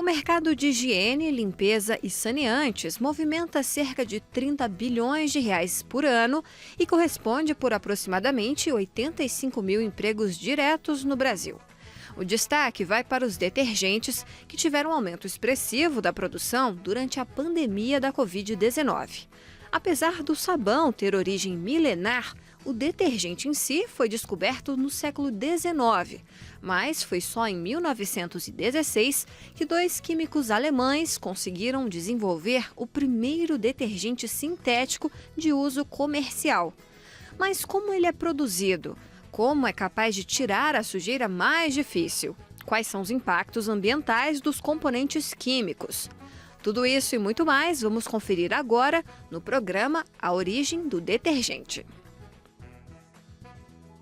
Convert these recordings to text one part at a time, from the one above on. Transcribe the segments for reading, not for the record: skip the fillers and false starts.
mercado de higiene, limpeza e saneantes movimenta cerca de 30 bilhões de reais por ano e corresponde por aproximadamente 85 mil empregos diretos no Brasil. O destaque vai para os detergentes, que tiveram um aumento expressivo da produção durante a pandemia da Covid-19. Apesar do sabão ter origem milenar, o detergente em si foi descoberto no século XIX, mas foi só em 1916 que dois químicos alemães conseguiram desenvolver o primeiro detergente sintético de uso comercial. Mas como ele é produzido? Como é capaz de tirar a sujeira mais difícil? Quais são os impactos ambientais dos componentes químicos? Tudo isso e muito mais vamos conferir agora no programa A Origem do Detergente.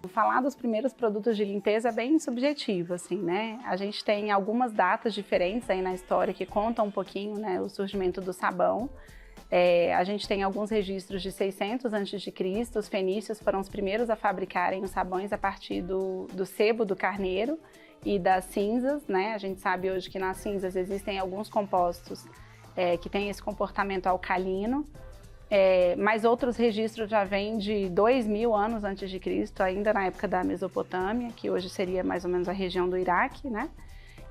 Falar dos primeiros produtos de limpeza é bem subjetivo, assim, né? A gente tem algumas datas diferentes aí na história que contam um pouquinho, né, o surgimento do sabão. A gente tem alguns registros de 600 a.C., os fenícios foram os primeiros a fabricarem os sabões a partir do sebo do carneiro e das cinzas, né? A gente sabe hoje que nas cinzas existem alguns compostos que têm esse comportamento alcalino, mas outros registros já vêm de 2000 anos antes de Cristo, ainda na época da Mesopotâmia, que hoje seria mais ou menos a região do Iraque, né?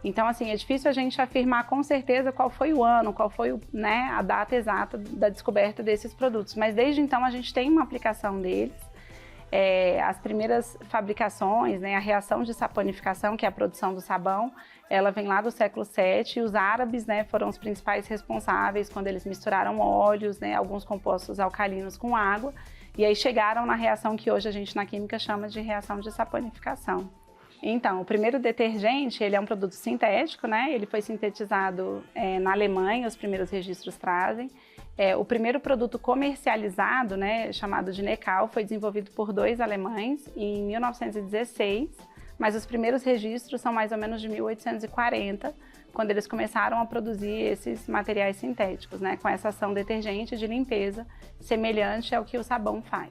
Então, assim, é difícil a gente afirmar com certeza qual foi o ano, qual foi, né, a data exata da descoberta desses produtos. Mas desde então a gente tem uma aplicação deles. As primeiras fabricações, né, a reação de saponificação, que é a produção do sabão, ela vem lá do século VII, e os árabes, né, foram os principais responsáveis quando eles misturaram óleos, né, alguns compostos alcalinos com água, e aí chegaram na reação que hoje a gente na química chama de reação de saponificação. Então, o primeiro detergente, ele é um produto sintético, né? Ele foi sintetizado na Alemanha, os primeiros registros trazem. O primeiro produto comercializado, né, chamado de Necal, foi desenvolvido por dois alemães em 1916, mas os primeiros registros são mais ou menos de 1840, quando eles começaram a produzir esses materiais sintéticos, né, com essa ação detergente de limpeza semelhante ao que o sabão faz.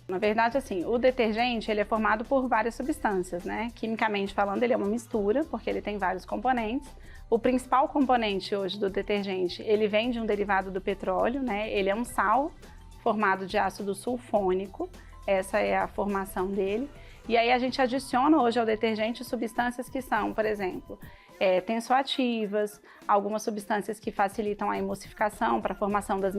Na verdade, assim, o detergente ele é formado por várias substâncias, né? Quimicamente falando, ele é uma mistura, porque ele tem vários componentes. O principal componente hoje do detergente, ele vem de um derivado do petróleo, né? Ele é um sal formado de ácido sulfônico, essa é a formação dele. E aí a gente adiciona hoje ao detergente substâncias que são, por exemplo, tensoativas, algumas substâncias que facilitam a emulsificação para a formação das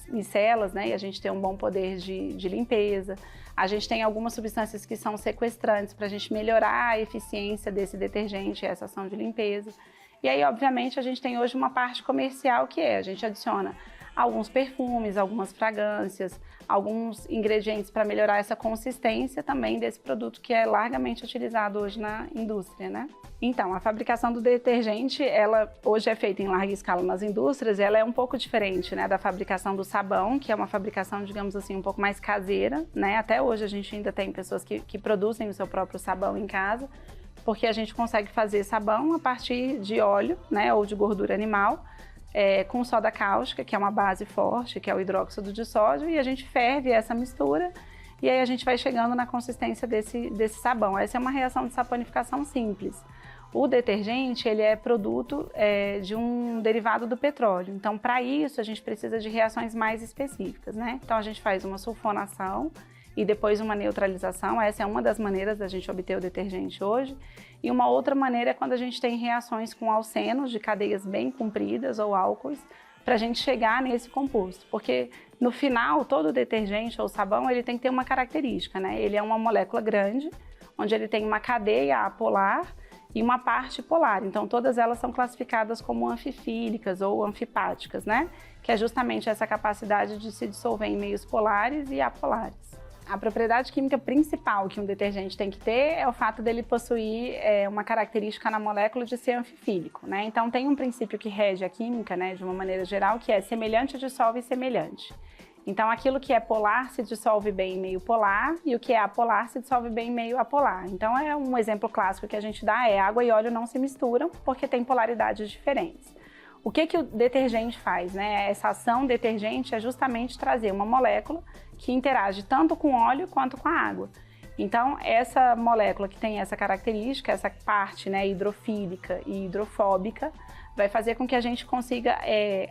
micelas, né? E a gente tem um bom poder de limpeza. A gente tem algumas substâncias que são sequestrantes para a gente melhorar a eficiência desse detergente, essa ação de limpeza. E aí, obviamente, a gente tem hoje uma parte comercial que a gente adiciona alguns perfumes, algumas fragrâncias, alguns ingredientes para melhorar essa consistência também desse produto que é largamente utilizado hoje na indústria, né? Então, a fabricação do detergente, ela hoje é feita em larga escala nas indústrias, e ela é um pouco diferente, né, da fabricação do sabão, que é uma fabricação, digamos assim, um pouco mais caseira, né? Até hoje a gente ainda tem pessoas que produzem o seu próprio sabão em casa, porque a gente consegue fazer sabão a partir de óleo, né, ou de gordura animal, com soda cáustica, que é uma base forte, que é o hidróxido de sódio, e a gente ferve essa mistura e aí a gente vai chegando na consistência desse sabão. Essa é uma reação de saponificação simples. O detergente, ele é produto de um derivado do petróleo, então para isso a gente precisa de reações mais específicas, né? Então a gente faz uma sulfonação e depois uma neutralização, essa é uma das maneiras da gente obter o detergente hoje. E uma outra maneira é quando a gente tem reações com alcenos de cadeias bem compridas ou álcoois, para a gente chegar nesse composto. Porque no final, todo detergente ou sabão, ele tem que ter uma característica, né? Ele é uma molécula grande, onde ele tem uma cadeia apolar e uma parte polar. Então todas elas são classificadas como anfifílicas ou anfipáticas, né? Que é justamente essa capacidade de se dissolver em meios polares e apolares. A propriedade química principal que um detergente tem que ter é o fato dele possuir uma característica na molécula de ser anfifílico, né? Então tem um princípio que rege a química, né, de uma maneira geral, que é semelhante dissolve semelhante. Então aquilo que é polar se dissolve bem em meio polar e o que é apolar se dissolve bem em meio apolar. Então é um exemplo clássico que a gente dá água e óleo não se misturam porque tem polaridades diferentes. O que o detergente faz, né? Essa ação detergente é justamente trazer uma molécula que interage tanto com óleo quanto com a água. Então, essa molécula que tem essa característica, essa parte, né, hidrofílica e hidrofóbica, vai fazer com que a gente consiga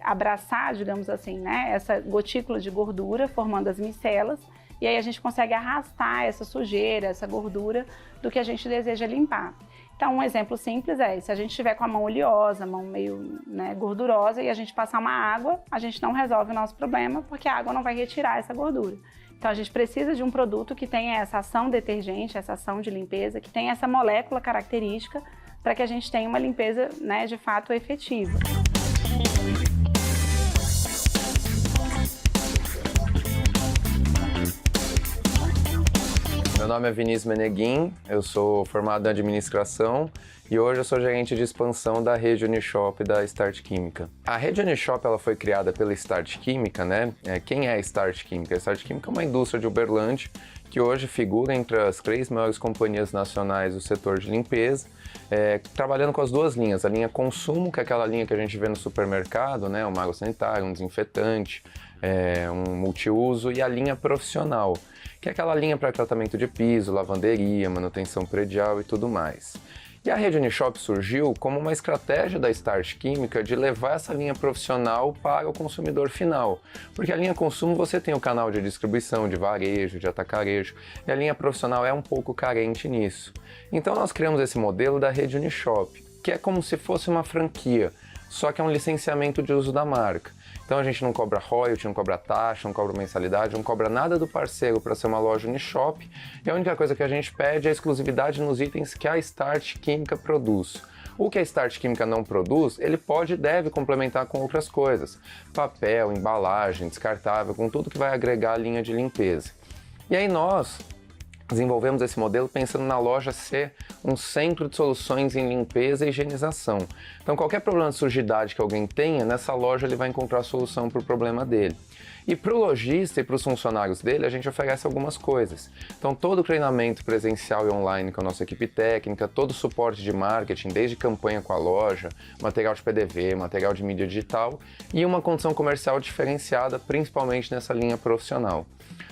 abraçar, digamos assim, né, essa gotícula de gordura, formando as micelas, e aí a gente consegue arrastar essa sujeira, essa gordura do que a gente deseja limpar. Então, um exemplo simples é, se a gente estiver com a mão oleosa, a mão meio, né, gordurosa, e a gente passar uma água, a gente não resolve o nosso problema, porque a água não vai retirar essa gordura. Então, a gente precisa de um produto que tenha essa ação detergente, essa ação de limpeza, que tenha essa molécula característica, para que a gente tenha uma limpeza, né, de fato efetiva. Meu nome é Vinícius Meneguin, eu sou formado em administração e hoje eu sou gerente de expansão da rede Unishop da Start Química. A rede Unishop ela foi criada pela Start Química, né? Quem é a Start Química? A Start Química é uma indústria de Uberlândia que hoje figura entre as 3 maiores companhias nacionais do setor de limpeza, trabalhando com as duas linhas, a linha consumo, que é aquela linha que a gente vê no supermercado, né? Uma água sanitária, um desinfetante, um multiuso, e a linha profissional, que é aquela linha para tratamento de piso, lavanderia, manutenção predial e tudo mais. E a rede Unishop surgiu como uma estratégia da Start Química de levar essa linha profissional para o consumidor final. Porque a linha consumo você tem o canal de distribuição, de varejo, de atacarejo, e a linha profissional é um pouco carente nisso. Então nós criamos esse modelo da rede Unishop, que é como se fosse uma franquia, só que é um licenciamento de uso da marca. Então a gente não cobra royalty, não cobra taxa, não cobra mensalidade, não cobra nada do parceiro para ser uma loja Unishop, e a única coisa que a gente pede é a exclusividade nos itens que a Start Química produz. O que a Start Química não produz, ele pode e deve complementar com outras coisas, papel, embalagem, descartável, com tudo que vai agregar a linha de limpeza. E aí nós desenvolvemos esse modelo pensando na loja ser um centro de soluções em limpeza e higienização. Então qualquer problema de sujidade que alguém tenha, nessa loja ele vai encontrar a solução para o problema dele. E para o lojista e para os funcionários dele, a gente oferece algumas coisas. Então todo o treinamento presencial e online com a nossa equipe técnica, todo o suporte de marketing, desde campanha com a loja, material de PDV, material de mídia digital e uma condição comercial diferenciada, principalmente nessa linha profissional.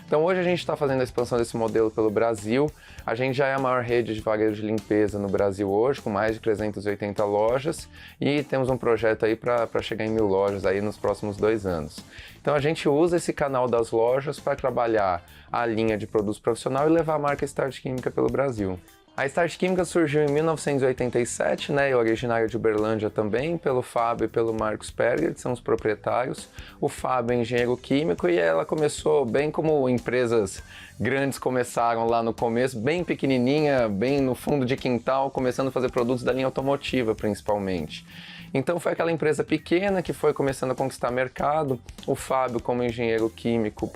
Então hoje a gente está fazendo a expansão desse modelo pelo Brasil. A gente já é a maior rede de varejo de limpeza no Brasil hoje, com mais de 380 lojas, e temos um projeto aí para chegar em 1000 lojas aí nos próximos 2 anos. Então a gente usa esse canal das lojas para trabalhar a linha de produtos profissional e levar a marca Start Química pelo Brasil. A Start Química surgiu em 1987, né, e originária de Uberlândia também, pelo Fábio e pelo Marcos Perger, que são os proprietários. O Fábio é engenheiro químico e ela começou bem como empresas grandes começaram lá no começo, bem pequenininha, bem no fundo de quintal, começando a fazer produtos da linha automotiva principalmente. Então foi aquela empresa pequena que foi começando a conquistar mercado. O Fábio, como engenheiro químico,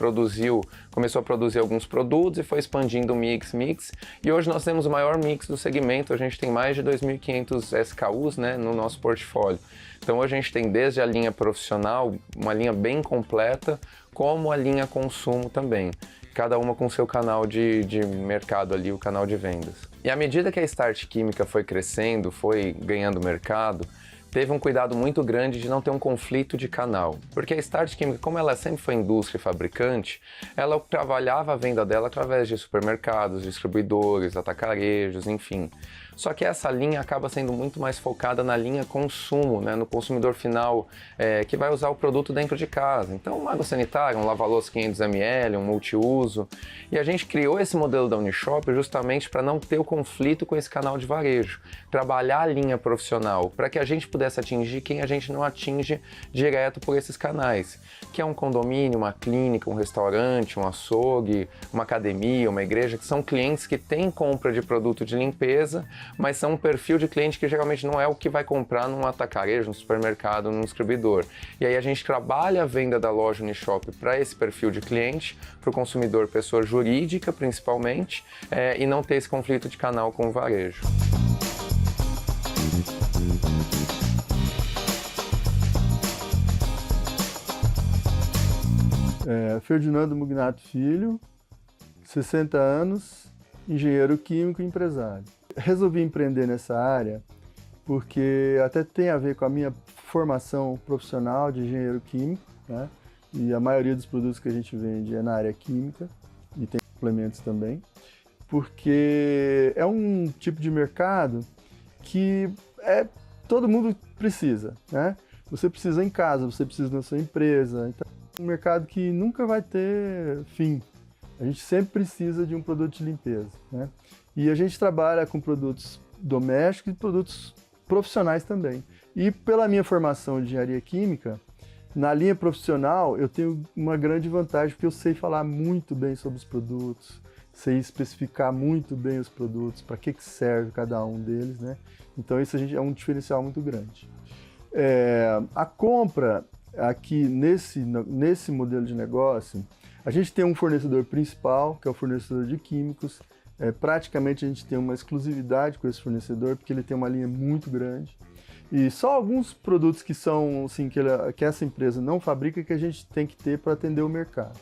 começou a produzir alguns produtos e foi expandindo o mix. E hoje nós temos o maior mix do segmento, a gente tem mais de 2.500 SKUs, né, no nosso portfólio. Então hoje a gente tem desde a linha profissional, uma linha bem completa, como a linha consumo também. Cada uma com seu canal de mercado ali, o canal de vendas. E à medida que a Start Química foi crescendo, foi ganhando mercado, teve um cuidado muito grande de não ter um conflito de canal. Porque a Start Química, como ela sempre foi indústria e fabricante, ela trabalhava a venda dela através de supermercados, distribuidores, atacarejos, enfim. Só que essa linha acaba sendo muito mais focada na linha consumo, né, no consumidor final que vai usar o produto dentro de casa. Então, uma água sanitária, um lava-louça 500 ml, um multiuso. E a gente criou esse modelo da Unishop justamente para não ter o conflito com esse canal de varejo. Trabalhar a linha profissional para que a gente pudesse atingir quem a gente não atinge direto por esses canais, que é um condomínio, uma clínica, um restaurante, um açougue, uma academia, uma igreja, que são clientes que têm compra de produto de limpeza, mas são um perfil de cliente que geralmente não é o que vai comprar num atacarejo, num supermercado, num distribuidor. E aí a gente trabalha a venda da loja Unishop para esse perfil de cliente, para o consumidor, pessoa jurídica principalmente, e não ter esse conflito de canal com o varejo. Ferdinando Mugnato Filho, 60 anos, engenheiro químico e empresário. Resolvi empreender nessa área porque até tem a ver com a minha formação profissional de engenheiro químico, né? E a maioria dos produtos que a gente vende é na área química e tem complementos também. porque é um tipo de mercado que todo mundo precisa, né? Você precisa em casa, você precisa na sua empresa. Então, é um mercado que nunca vai ter fim. A gente sempre precisa de um produto de limpeza, né? E a gente trabalha com produtos domésticos e produtos profissionais também. E pela minha formação de engenharia química, na linha profissional eu tenho uma grande vantagem, porque eu sei falar muito bem sobre os produtos, sei especificar muito bem os produtos, para que serve cada um deles, né? Então isso é um diferencial muito grande. A compra aqui nesse modelo de negócio, a gente tem um fornecedor principal, que é o fornecedor de químicos. Praticamente a gente tem uma exclusividade com esse fornecedor, porque ele tem uma linha muito grande. E só alguns produtos que são assim, que essa empresa não fabrica, que a gente tem que ter para atender o mercado.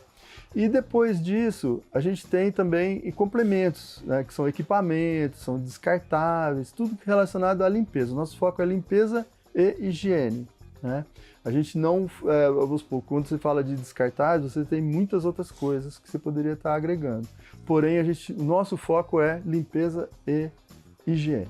E depois disso, a gente tem também complementos, né, que são equipamentos, são descartáveis, tudo relacionado à limpeza. O nosso foco é limpeza e higiene, né? A gente não, vamos supor, quando você fala de descartáveis, você tem muitas outras coisas que você poderia estar agregando. Porém, o nosso foco é limpeza e higiene.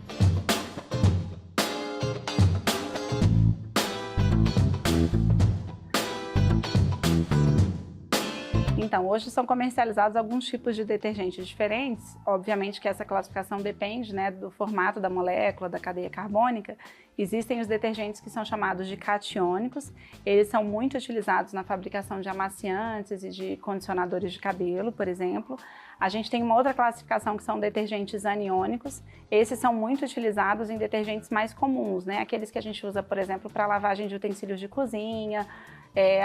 Então, hoje são comercializados alguns tipos de detergentes diferentes. Obviamente que essa classificação depende, né, do formato da molécula, da cadeia carbônica. Existem os detergentes que são chamados de catiônicos. Eles são muito utilizados na fabricação de amaciantes e de condicionadores de cabelo, por exemplo. A gente tem uma outra classificação que são detergentes aniônicos. Esses são muito utilizados em detergentes mais comuns, né? Aqueles que a gente usa, por exemplo, para lavagem de utensílios de cozinha,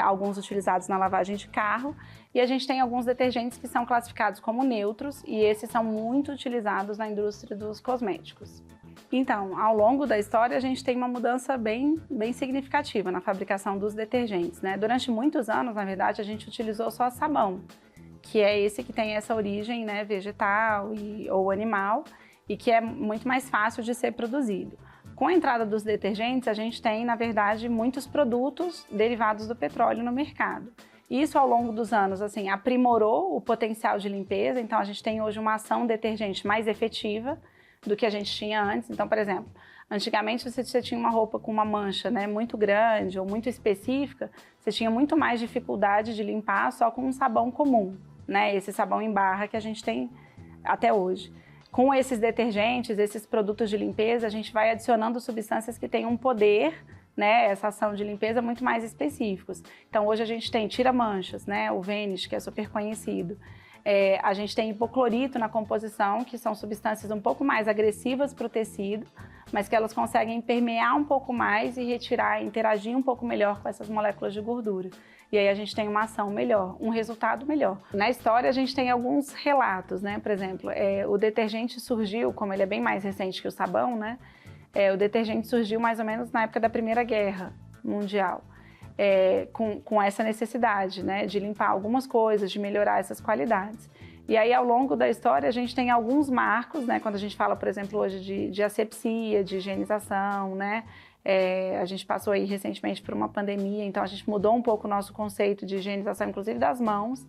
alguns utilizados na lavagem de carro. E a gente tem alguns detergentes que são classificados como neutros, e esses são muito utilizados na indústria dos cosméticos. Então, ao longo da história, a gente tem uma mudança bem significativa na fabricação dos detergentes, né? Durante muitos anos, na verdade, a gente utilizou só sabão, que é esse que tem essa origem, né, vegetal ou animal, e que é muito mais fácil de ser produzido. Com a entrada dos detergentes, a gente tem, na verdade, muitos produtos derivados do petróleo no mercado. Isso, ao longo dos anos, assim, aprimorou o potencial de limpeza. Então, a gente tem hoje uma ação detergente mais efetiva do que a gente tinha antes. Então, por exemplo, antigamente você tinha uma roupa com uma mancha, né, muito grande ou muito específica, você tinha muito mais dificuldade de limpar só com um sabão comum, né, esse sabão em barra que a gente tem até hoje. Com esses detergentes, esses produtos de limpeza, a gente vai adicionando substâncias que têm um poder, né, essa ação de limpeza muito mais específicos. Então, hoje a gente tem tira-manchas, né, o Vanish, que é super conhecido. A gente tem hipoclorito na composição, que são substâncias um pouco mais agressivas para o tecido, mas que elas conseguem permear um pouco mais e interagir um pouco melhor com essas moléculas de gordura. E aí a gente tem uma ação melhor, um resultado melhor. Na história a gente tem alguns relatos, né? Por exemplo, o detergente surgiu, como ele é bem mais recente que o sabão, né? O detergente surgiu mais ou menos na época da Primeira Guerra Mundial. Com essa necessidade, né, de limpar algumas coisas, de melhorar essas qualidades. E aí, ao longo da história, a gente tem alguns marcos, né, quando a gente fala, por exemplo, hoje de asepsia, de higienização, né, a gente passou aí recentemente por uma pandemia, então a gente mudou um pouco o nosso conceito de higienização, inclusive das mãos,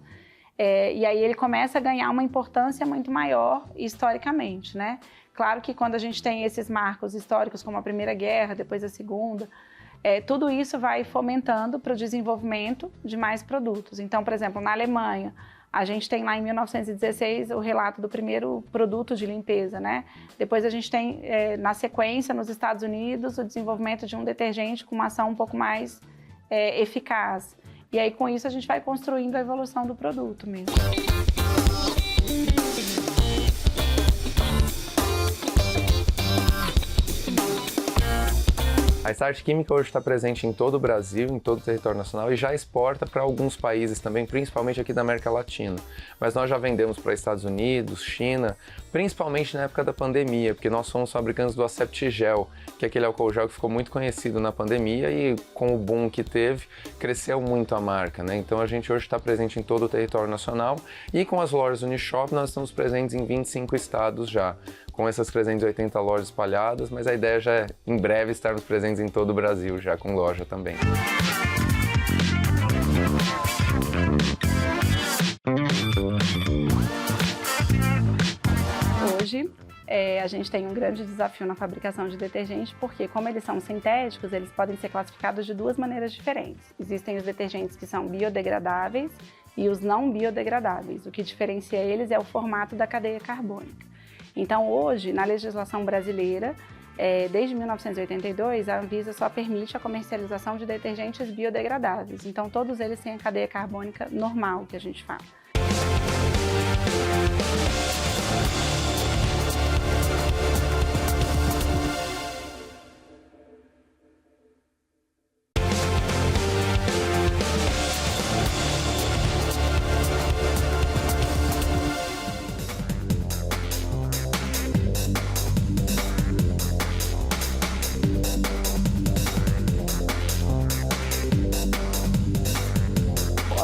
e aí ele começa a ganhar uma importância muito maior historicamente, né. Claro que quando a gente tem esses marcos históricos, como a Primeira Guerra, depois a Segunda, tudo isso vai fomentando para o desenvolvimento de mais produtos. Então, por exemplo, na Alemanha, a gente tem lá em 1916 o relato do primeiro produto de limpeza, né? Depois a gente tem, na sequência, nos Estados Unidos, o desenvolvimento de um detergente com uma ação um pouco mais eficaz. E aí, com isso, a gente vai construindo a evolução do produto mesmo. A Start Química hoje está presente em todo o Brasil, em todo o território nacional e já exporta para alguns países também, principalmente aqui da América Latina. Mas nós já vendemos para Estados Unidos, China, principalmente na época da pandemia, porque nós somos fabricantes do Aseptigel, que é aquele álcool gel que ficou muito conhecido na pandemia e com o boom que teve, cresceu muito a marca, né? Então a gente hoje está presente em todo o território nacional e com as lojas Unishop nós estamos presentes em 25 estados já, com essas 380 lojas espalhadas, mas a ideia já é, em breve, estarmos presentes em todo o Brasil, já com loja também. a gente tem um grande desafio na fabricação de detergente, porque como eles são sintéticos, eles podem ser classificados de duas maneiras diferentes. Existem os detergentes que são biodegradáveis e os não biodegradáveis. O que diferencia eles é o formato da cadeia carbônica. Então, hoje, na legislação brasileira, desde 1982, a Anvisa só permite a comercialização de detergentes biodegradáveis. Então, todos eles têm a cadeia carbônica normal, que a gente fala.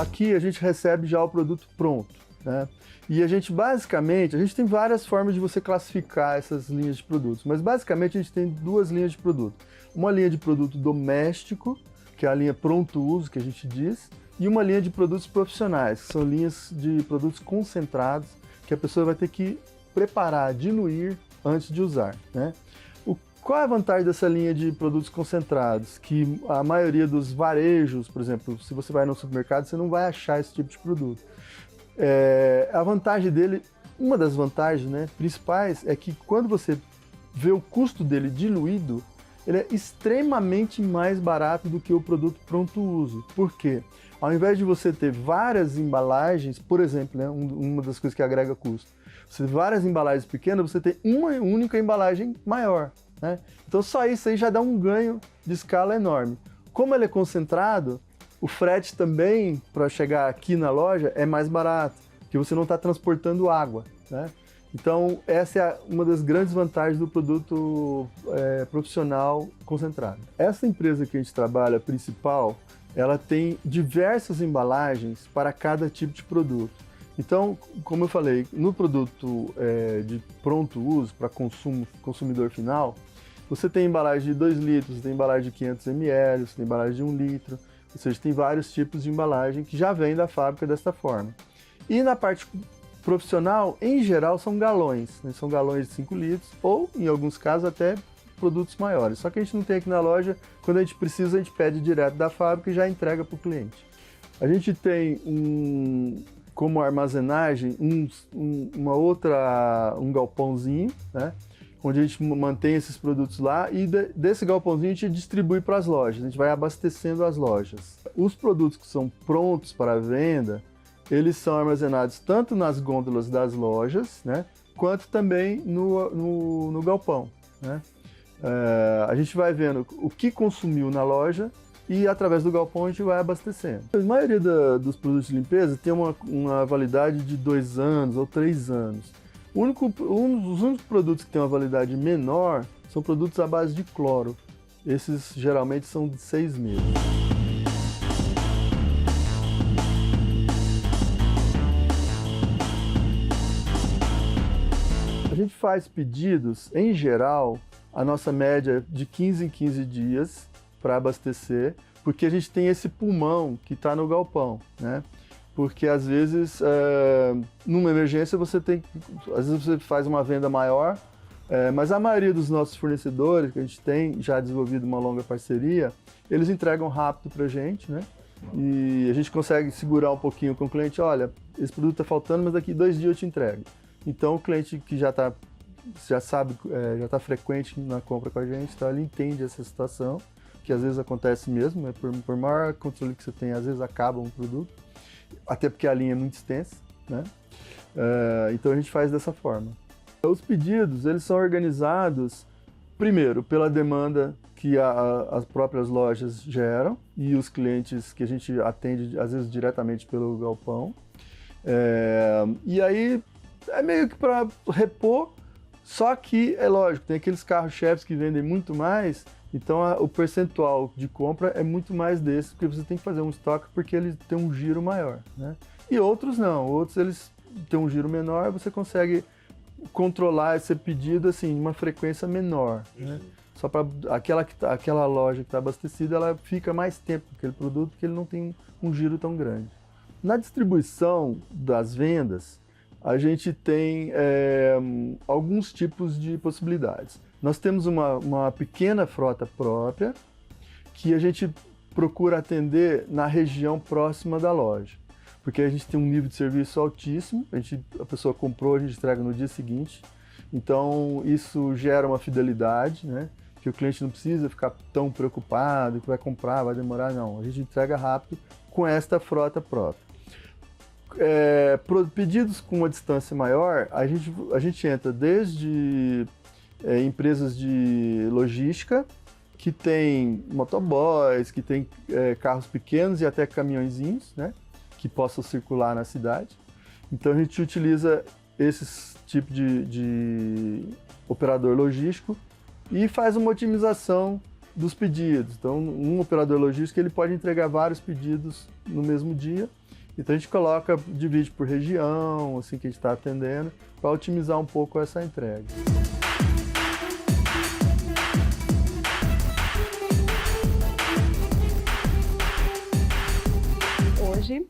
Aqui a gente recebe já o produto pronto, né? E a gente basicamente, a gente tem várias formas de você classificar essas linhas de produtos, mas basicamente a gente tem duas linhas de produto. Uma linha de produto doméstico, que é a linha pronto uso, que a gente diz, e uma linha de produtos profissionais, que são linhas de produtos concentrados, que a pessoa vai ter que preparar, diluir antes de usar, né? Qual é a vantagem dessa linha de produtos concentrados? Que a maioria dos varejos, por exemplo, se você vai no supermercado, você não vai achar esse tipo de produto. A vantagem dele, uma das vantagens, né, principais, é que quando você vê o custo dele diluído, ele é extremamente mais barato do que o produto pronto uso. Por quê? Ao invés de você ter várias embalagens, por exemplo, né, uma das coisas que agrega custo, você tem várias embalagens pequenas, você tem uma única embalagem maior, né? Então só isso aí já dá um ganho de escala enorme. Como ele é concentrado, o frete também para chegar aqui na loja é mais barato, porque você não está transportando água, né? Então essa é uma das grandes vantagens do produto profissional concentrado. Essa empresa que a gente trabalha, principal, ela tem diversas embalagens para cada tipo de produto. Então, como eu falei, no produto de pronto uso para consumidor final, você tem embalagem de 2 litros, você tem embalagem de 500 ml, você tem embalagem de 1 litro, ou seja, tem vários tipos de embalagem que já vem da fábrica desta forma. E na parte profissional, em geral, são galões, né? São galões de 5 litros ou, em alguns casos, até produtos maiores. Só que a gente não tem aqui na loja, quando a gente precisa, a gente pede direto da fábrica e já entrega para o cliente. A gente tem como armazenagem um galpãozinho, né, onde a gente mantém esses produtos lá e desse galpãozinho a gente distribui para as lojas, a gente vai abastecendo as lojas. Os produtos que são prontos para venda, eles são armazenados tanto nas gôndolas das lojas, né, quanto também no galpão, né. A gente vai vendo o que consumiu na loja e através do galpão a gente vai abastecendo. A maioria dos produtos de limpeza tem uma validade de 2 anos ou 3 anos. Um dos únicos produtos que tem uma validade menor são produtos à base de cloro. Esses geralmente são de 6 meses. A gente faz pedidos, em geral, a nossa média é de 15 em 15 dias para abastecer, porque a gente tem esse pulmão que está no galpão, né? Porque às vezes, numa emergência, às vezes você faz uma venda maior, mas a maioria dos nossos fornecedores, que a gente tem já desenvolvido uma longa parceria, eles entregam rápido para a gente, né? E a gente consegue segurar um pouquinho com o cliente, olha, esse produto está faltando, mas daqui 2 dias eu te entrego. Então o cliente que já sabe, já está frequente na compra com a gente, então ele entende essa situação, que às vezes acontece mesmo, né? Por maior controle que você tem, às vezes acaba um produto, até porque a linha é muito extensa, né? Então a gente faz dessa forma. Os pedidos, eles são organizados, primeiro, pela demanda que as próprias lojas geram e os clientes que a gente atende, às vezes, diretamente pelo galpão. E aí, é meio que para repor, só que, é lógico, tem aqueles carros-chefes que vendem muito mais, então o percentual de compra é muito mais desse, porque você tem que fazer um estoque porque ele tem um giro maior, né? E outros não, outros eles têm um giro menor, você consegue controlar esse pedido assim, uma frequência menor, né? Só para aquela loja que está abastecida, ela fica mais tempo com aquele produto porque ele não tem um giro tão grande. Na distribuição das vendas, a gente tem alguns tipos de possibilidades. Nós temos uma pequena frota própria que a gente procura atender na região próxima da loja, porque a gente tem um nível de serviço altíssimo, a pessoa comprou, a gente entrega no dia seguinte, então isso gera uma fidelidade, né? Que o cliente não precisa ficar tão preocupado que vai comprar, vai demorar, não. A gente entrega rápido com esta frota própria. Pedidos com uma distância maior, a gente entra desde empresas de logística, que tem motoboys, que tem carros pequenos e até caminhõezinhos, né, que possam circular na cidade. Então a gente utiliza esses tipos de operador logístico e faz uma otimização dos pedidos. Então um operador logístico ele pode entregar vários pedidos no mesmo dia. Então a gente divide por região, assim que a gente está atendendo, para otimizar um pouco essa entrega. Hoje,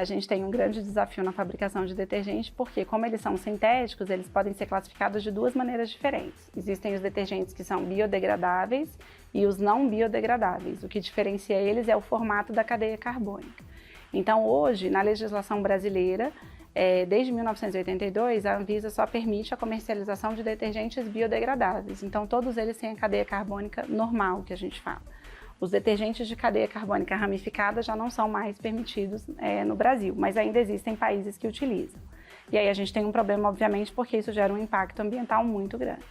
a gente tem um grande desafio na fabricação de detergente, porque como eles são sintéticos, eles podem ser classificados de duas maneiras diferentes. Existem os detergentes que são biodegradáveis e os não biodegradáveis. O que diferencia eles é o formato da cadeia carbônica. Então, hoje, na legislação brasileira, desde 1982, a Anvisa só permite a comercialização de detergentes biodegradáveis. Então, todos eles têm a cadeia carbônica normal, que a gente fala. Os detergentes de cadeia carbônica ramificada já não são mais permitidos no Brasil, mas ainda existem países que utilizam. E aí a gente tem um problema, obviamente, porque isso gera um impacto ambiental muito grande.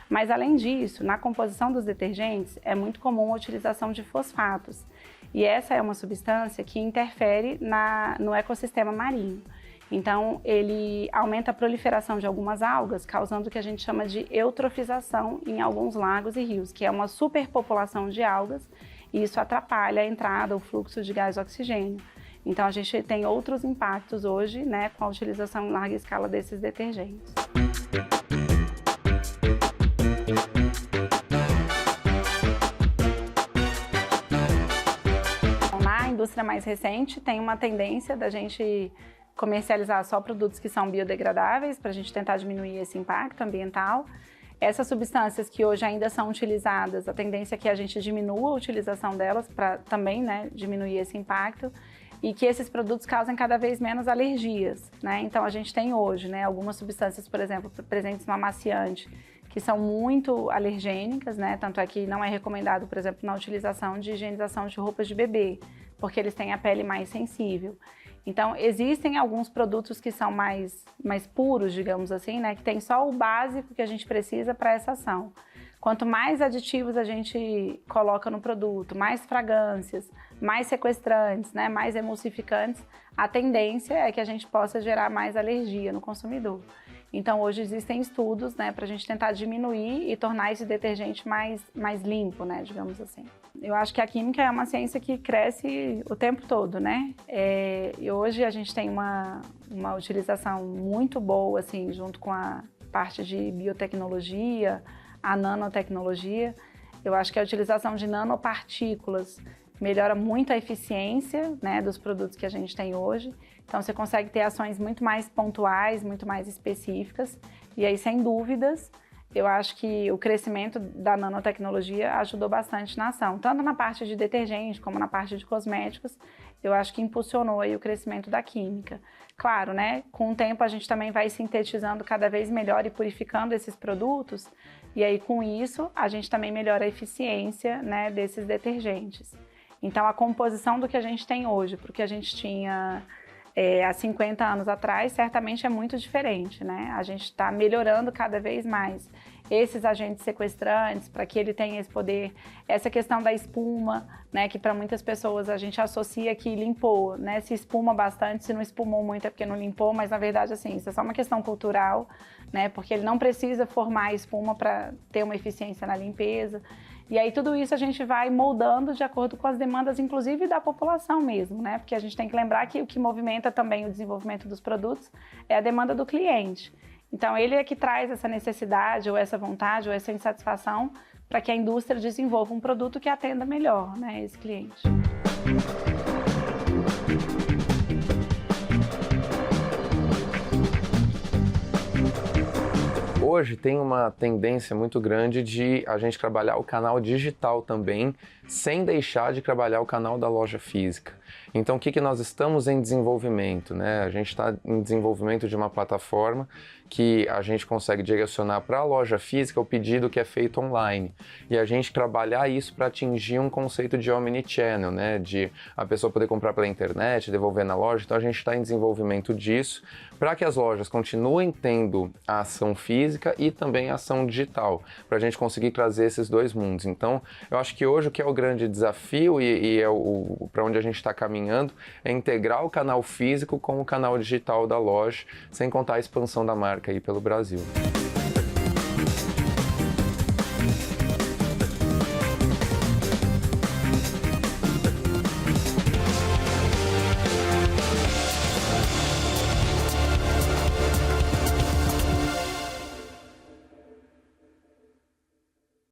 Mas, além disso, na composição dos detergentes, é muito comum a utilização de fosfatos. E essa é uma substância que interfere no ecossistema marinho. Então, ele aumenta a proliferação de algumas algas, causando o que a gente chama de eutrofização em alguns lagos e rios, que é uma superpopulação de algas, e isso atrapalha a entrada, o fluxo de gás oxigênio. Então, a gente tem outros impactos hoje, né, com a utilização em larga escala desses detergentes. Na indústria mais recente, tem uma tendência da gente comercializar só produtos que são biodegradáveis, para a gente tentar diminuir esse impacto ambiental. Essas substâncias que hoje ainda são utilizadas, a tendência é que a gente diminua a utilização delas para também, né, diminuir esse impacto e que esses produtos causem cada vez menos alergias, né? Então a gente tem hoje, né, algumas substâncias, por exemplo, presentes no amaciante, que são muito alergênicas, né? Tanto é que não é recomendado, por exemplo, na utilização de higienização de roupas de bebê, porque eles têm a pele mais sensível. Então, existem alguns produtos que são mais puros, digamos assim, né? Que tem só o básico que a gente precisa para essa ação. Quanto mais aditivos a gente coloca no produto, mais fragrâncias, mais sequestrantes, né? Mais emulsificantes, a tendência é que a gente possa gerar mais alergia no consumidor. Então, hoje existem estudos, né, para a gente tentar diminuir e tornar esse detergente mais limpo, né, digamos assim. Eu acho que a química é uma ciência que cresce o tempo todo, né? E hoje a gente tem uma utilização muito boa, assim, junto com a parte de biotecnologia, a nanotecnologia. Eu acho que a utilização de nanopartículas melhora muito a eficiência, né, dos produtos que a gente tem hoje. Então, você consegue ter ações muito mais pontuais, muito mais específicas. E aí, sem dúvidas, eu acho que o crescimento da nanotecnologia ajudou bastante na ação. Tanto na parte de detergente, como na parte de cosméticos, eu acho que impulsionou aí o crescimento da química. Claro, né, com o tempo a gente também vai sintetizando cada vez melhor e purificando esses produtos. E aí, com isso, a gente também melhora a eficiência, né, desses detergentes. Então, a composição do que a gente tem hoje para o que a gente tinha há 50 anos atrás, certamente é muito diferente, né? A gente está melhorando cada vez mais esses agentes sequestrantes para que ele tenha esse poder. Essa questão da espuma, né? Que para muitas pessoas a gente associa que limpou, né? Se espuma bastante, se não espumou muito é porque não limpou, mas na verdade, assim, isso é só uma questão cultural, né? Porque ele não precisa formar espuma para ter uma eficiência na limpeza. E aí tudo isso a gente vai moldando de acordo com as demandas, inclusive da população mesmo, né? Porque a gente tem que lembrar que o que movimenta também o desenvolvimento dos produtos é a demanda do cliente. Então ele é que traz essa necessidade, ou essa vontade, ou essa insatisfação para que a indústria desenvolva um produto que atenda melhor, né, esse cliente. Hoje tem uma tendência muito grande de a gente trabalhar o canal digital também, sem deixar de trabalhar o canal da loja física. Então, o que nós estamos em desenvolvimento, né? A gente está em desenvolvimento de uma plataforma que a gente consegue direcionar para a loja física o pedido que é feito online. E a gente trabalhar isso para atingir um conceito de omnichannel, né? De a pessoa poder comprar pela internet, devolver na loja. Então, a gente está em desenvolvimento disso para que as lojas continuem tendo a ação física e também a ação digital, para a gente conseguir trazer esses dois mundos. Então, eu acho que hoje o que é o grande desafio e é para onde a gente está caminhando é integrar o canal físico com o canal digital da loja, sem contar a expansão da marca aí pelo Brasil.